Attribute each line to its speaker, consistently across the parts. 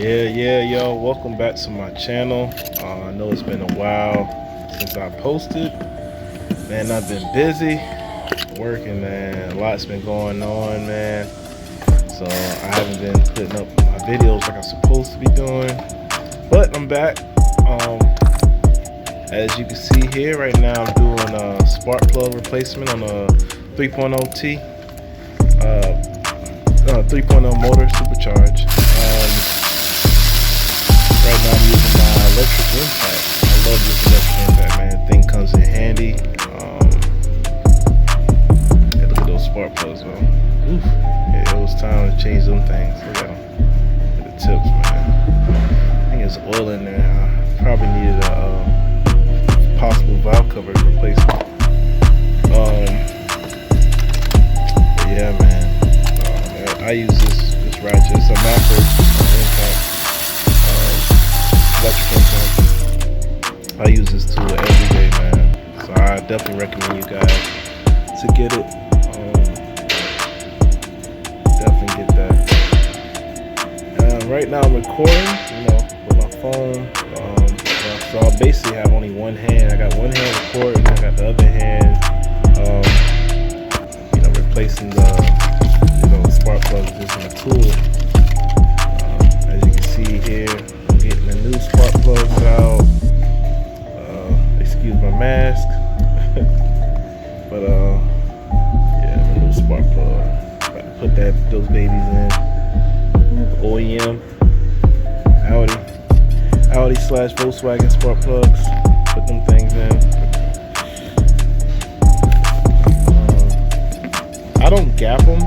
Speaker 1: Yeah, y'all. Welcome back to my channel. I know it's been a while since I posted. Man, I've been busy working, man. A lot's been going on, man. So I haven't been putting up my videos like I'm supposed to be doing. But I'm back. As you can see here, right now I'm doing a spark plug replacement on a 3.0T. 3.0 motor supercharged. Right now I'm using my electric impact. I love this electric impact, man. The thing comes in handy. Yeah, look at those spark plugs, though. Oof. Yeah, it was time to change them things. Look at them. Look at the tips, man. I think there's oil in there. I probably needed a possible valve cover replacement. Yeah, man. I use this ratchet. It's a macro impact. Electric impact. I use this tool every day, man. So I definitely recommend you guys to get it. Definitely get that. Right now I'm recording, with my phone. So I basically have only one hand. I got one hand recording. I got the other hand, replacing the, spark plug using a tool. As you can see here, I'm getting the new spark plugs out. Excuse my mask. But yeah, the new spark plug. About to put those babies in. OEM, Audi/Volkswagen spark plugs. Put them things in. I don't gap them.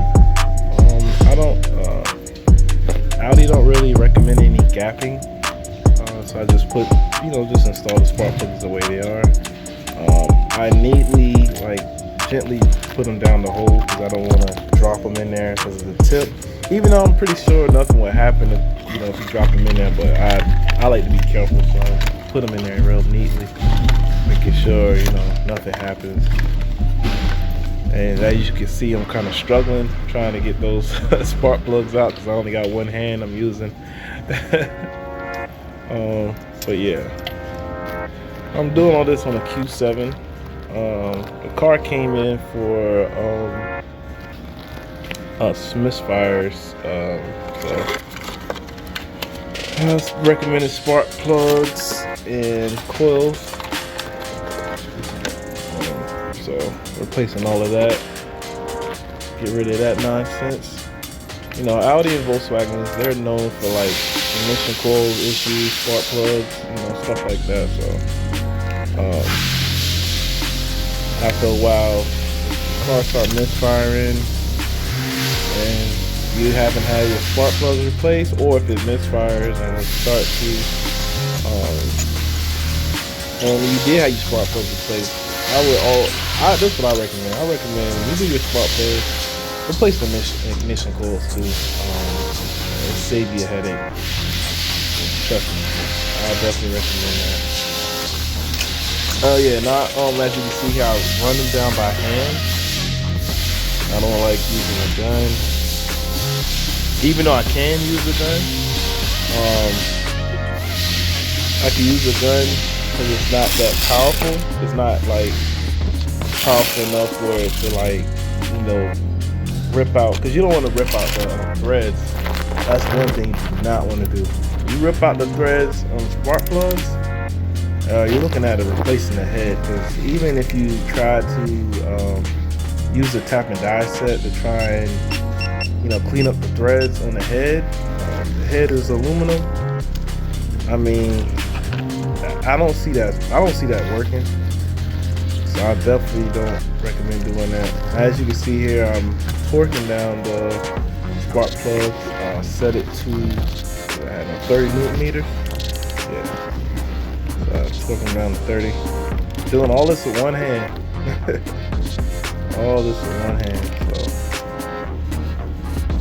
Speaker 1: Audi don't really recommend any gapping, so I just put, just install the spark plugs the way they are. I neatly, gently put them down the hole because I don't want to drop them in there because of the tip. Even though I'm pretty sure nothing will happen if you drop them in there, but I like to be careful, so I put them in there real neatly, making sure nothing happens. And as you can see, I'm kind of struggling trying to get those spark plugs out because I only got one hand I'm using. But yeah, I'm doing all this on a Q7. The car came in for misfires. So recommended spark plugs and coils. So replacing all of that, get rid of that nonsense. Audi and Volkswagen, they're known for ignition coil issues, spark plugs, stuff like that. So after a while, the car start misfiring, and you haven't had your spark plugs replaced, or if it misfires and it starts to, and when you did have your spark plugs replaced, this is what I recommend. I recommend when you do your spark plugs, replace the ignition coils too. It'll save you a headache. Trust me, I definitely recommend that. Oh yeah, now as you can see here, I run them down by hand. I don't like using a gun, even though I can use a gun. I can use a gun because it's not that powerful. It's not powerful enough for it to rip out, because you don't want to rip out the threads. That's one thing you do not want to do. You rip out the threads on spark plugs, you're looking at replacing the head, because even if you try to use the tap and die set to try and clean up the threads on the head is aluminum. I mean, I don't see that working. So I definitely don't recommend doing that. As you can see here, I'm torquing down the spark plug. Set it to 30 newton meters. Yeah. So I'm torquing down to 30. Doing all this with one hand. All this with one hand.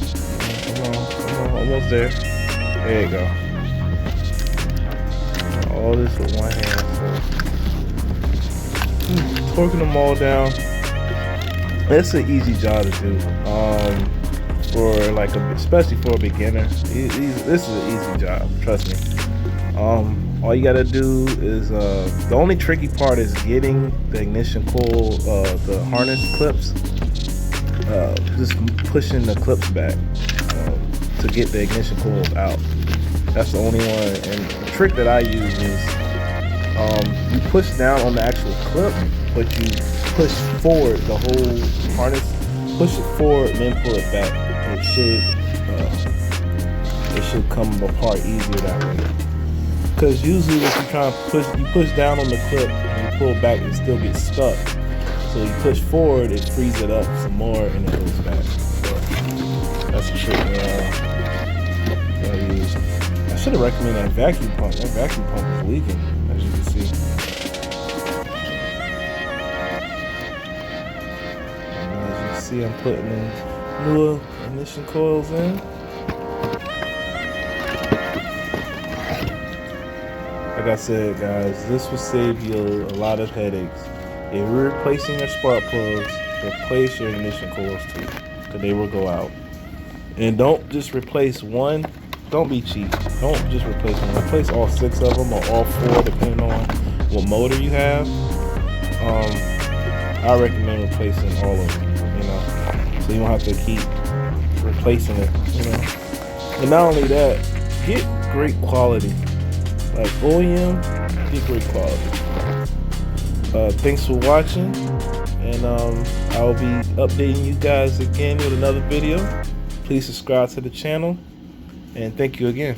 Speaker 1: So come on, almost there. There you go. All this with one hand. So torquing them all down. It's an easy job to do. for like especially for a beginner. This is an easy job, trust me. All you gotta do is the only tricky part is getting the ignition coil, the harness clips. Just pushing the clips back to get the ignition coils out. That's the only one. And the trick that I use is you push down on the actual clip, but you push forward the whole harness. Push it forward and then pull it back. It should come apart easier that way. Because usually if you try to push down on the clip and you pull back, it still gets stuck. So you push forward, it frees it up some more and it goes back. So that's a trick that I use. I should have recommended that vacuum pump. That vacuum pump is leaking, as you can see. And as you can see, I'm putting the newer ignition coils in. Like I said, guys, this will save you a lot of headaches. If you're replacing your spark plugs, replace your ignition coils too, because they will go out. And don't just replace one. Don't be cheap. Don't just replace one. Replace all 6 of them or all 4, depending on what motor you have. I recommend replacing all of them, so you don't have to keep replacing it, And not only that, get great quality. Like OEM, get great quality. Thanks for watching, and I'll be updating you guys again with another video. Please subscribe to the channel, and thank you again.